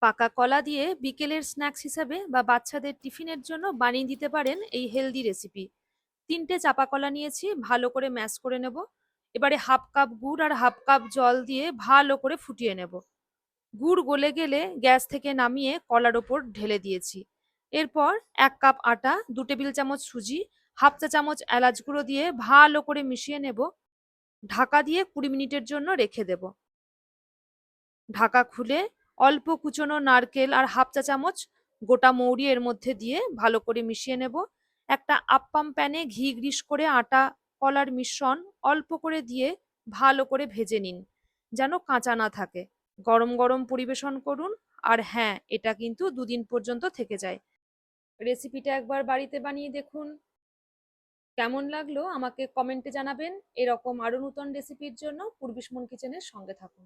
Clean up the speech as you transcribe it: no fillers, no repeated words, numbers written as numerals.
পাকা কলা দিয়ে বিকেলের স্ন্যাক্স হিসাবে বা বাচ্চাদের টিফিনের জন্য বানিয়ে দিতে পারেন এই হেলদি রেসিপি। ৩টে চাপা কলা নিয়েছি, ভালো করে ম্যাশ করে নেব। এবারে হাফ কাপ গুড় আর হাফ কাপ জল দিয়ে ভালো করে ফুটিয়ে নেব। গুড় গলে গেলে গ্যাস থেকে নামিয়ে কলার ওপর ঢেলে দিয়েছি। এরপর ১ কাপ আটা, ২ টেবিল চামচ সুজি, হাফ চা চামচ এলাচ গুঁড়ো দিয়ে ভালো করে মিশিয়ে নেব। ঢাকা দিয়ে ২০ মিনিটের জন্য রেখে দেব। ঢাকা খুলে অল্প কুচনো নারকেল আর হাফ চা চামচ গোটা মৌরি এর মধ্যে দিয়ে ভালো করে মিশিয়ে নেব। একটা আপ্পাম প্যানে ঘি গ্রিস করে আটা কলার মিশ্রণ অল্প করে দিয়ে ভালো করে ভেজে নিন, যেন কাঁচা না থাকে। গরম গরম পরিবেশন করুন। আর হ্যাঁ, এটা কিন্তু ২ দিন পর্যন্ত থেকে যায়। রেসিপিটা একবার বাড়িতে বানিয়ে দেখুন। কেমন লাগলো আমাকে কমেন্টে জানাবেন। এরকম আরো নতুন রেসিপির জন্য পূর্বিশ মন কিচেনের সঙ্গে থাকুন।